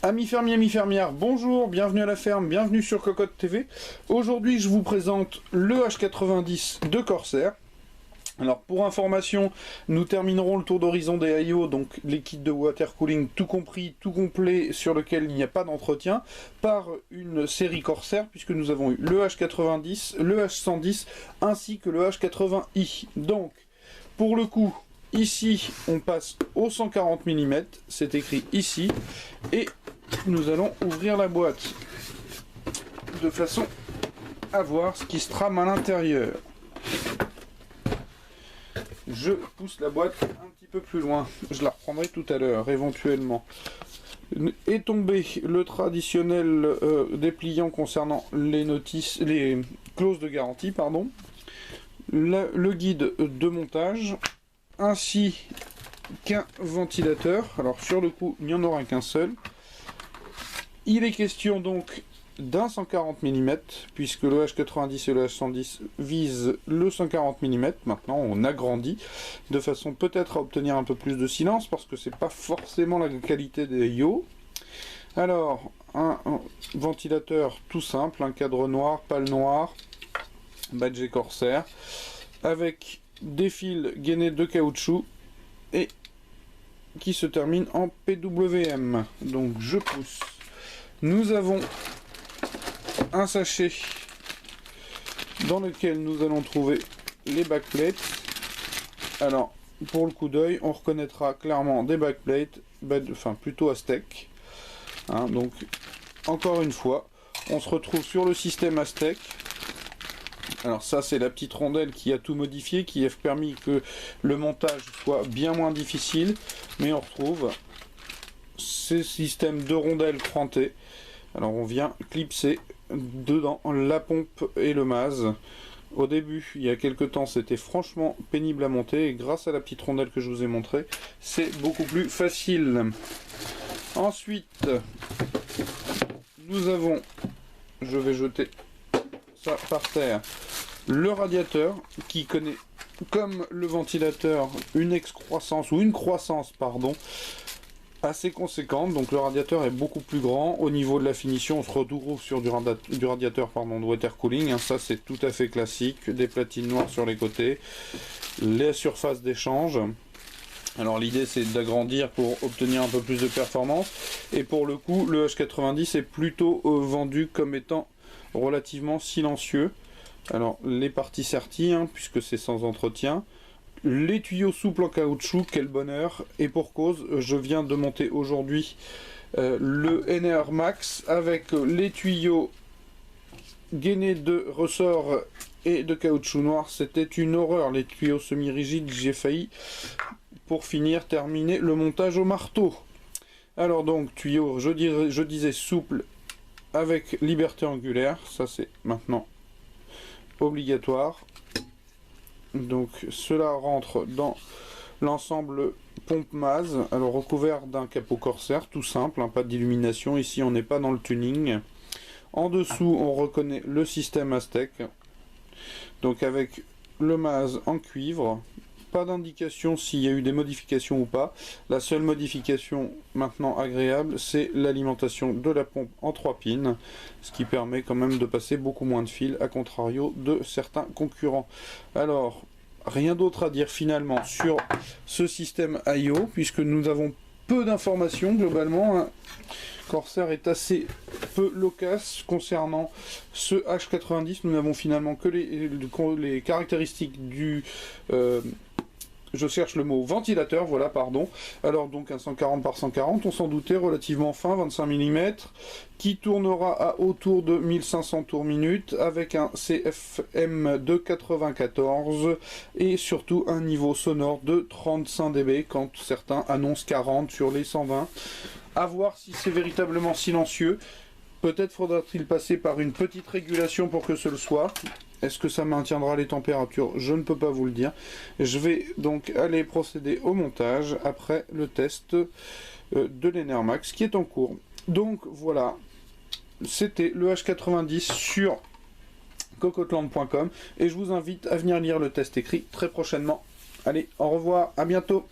Amis fermiers, amis fermières, bonjour, bienvenue à la ferme, bienvenue sur Cocotte TV. Aujourd'hui, je vous présente le H90 de Corsair. Alors, pour information, nous terminerons le tour d'horizon des IO, donc les kits de water cooling tout compris, tout complet, sur lequel il n'y a pas d'entretien, par une série Corsair, puisque nous avons eu le H90, le H110, ainsi que le H80i. Donc, pour le coup, ici, on passe au 140 mm, c'est écrit ici, et nous allons ouvrir la boîte de façon à voir ce qui se trame à l'intérieur. Je pousse la boîte un petit peu plus loin, je la reprendrai tout à l'heure éventuellement. Est tombé le traditionnel dépliant concernant les notices, les clauses de garantie, pardon, le guide de montage, ainsi qu'un ventilateur. Alors sur le coup, il n'y en aura qu'un seul. Il est question donc d'un 140 mm, puisque le H90 et le H110 visent le 140 mm. Maintenant, on agrandit de façon peut-être à obtenir un peu plus de silence, parce que c'est pas forcément la qualité des IO. Alors, un ventilateur tout simple, un cadre noir, pale noire, badgé Corsair, avec des fils gainés de caoutchouc et qui se termine en PWM. Donc je pousse. Nous avons un sachet dans lequel nous allons trouver les backplates. Alors, pour le coup d'œil, on reconnaîtra clairement des backplates, enfin plutôt Aztec. Hein, donc, encore une fois, on se retrouve sur le système Aztec. Alors ça, c'est la petite rondelle qui a tout modifié, qui a permis que le montage soit bien moins difficile. Mais on retrouve ces systèmes de rondelles crantées. Alors on vient clipser dedans la pompe et le maz. Au début, il y a quelques temps, c'était franchement pénible à monter. Et grâce à la petite rondelle que je vous ai montrée, c'est beaucoup plus facile. Ensuite, nous avons, je vais jeter ça par terre, le radiateur qui connaît, comme le ventilateur, une excroissance ou une croissance, pardon, assez conséquente. Donc le radiateur est beaucoup plus grand. Au niveau de la finition, on se retrouve sur du radiateur de water cooling, hein. Ça c'est tout à fait classique, des platines noires sur les côtés, les surfaces d'échange. Alors l'idée c'est d'agrandir pour obtenir un peu plus de performance, et pour le coup le H90 est plutôt vendu comme étant relativement silencieux. Alors les parties serties, hein, puisque c'est sans entretien. Les tuyaux souples en caoutchouc, quel bonheur, et pour cause, je viens de monter aujourd'hui le NR Max avec les tuyaux gainés de ressorts et de caoutchouc noir. C'était une horreur, les tuyaux semi-rigides, j'ai failli pour finir terminer le montage au marteau. Alors donc, tuyaux, je disais souple avec liberté angulaire, ça c'est maintenant obligatoire. Donc cela rentre dans l'ensemble pompe maz, alors recouvert d'un capot Corsair tout simple, hein, pas d'illumination, ici on n'est pas dans le tuning. En dessous on reconnaît le système Aztec, donc avec le maz en cuivre, pas d'indication s'il y a eu des modifications ou pas. La seule modification maintenant agréable, c'est l'alimentation de la pompe en 3 pins, ce qui permet quand même de passer beaucoup moins de fils, à contrario de certains concurrents. Alors, rien d'autre à dire finalement sur ce système IO, puisque nous avons peu d'informations globalement, hein. Corsair est assez peu loquace concernant ce H90. Nous n'avons finalement que les caractéristiques du... je cherche le mot ventilateur, voilà, pardon. Alors donc un 140 par 140, on s'en doutait, relativement fin, 25 mm, qui tournera à autour de 1500 tours minute, avec un CFM de 94, et surtout un niveau sonore de 35 dB, quand certains annoncent 40 sur les 120. À voir si c'est véritablement silencieux. Peut-être faudra-t-il passer par une petite régulation pour que ce le soit. Est-ce que ça maintiendra les températures? Je ne peux pas vous le dire. Je vais donc aller procéder au montage après le test de l'NR Max qui est en cours. Donc voilà, c'était le H90 sur cocotland.com et je vous invite à venir lire le test écrit très prochainement. Allez, au revoir, à bientôt.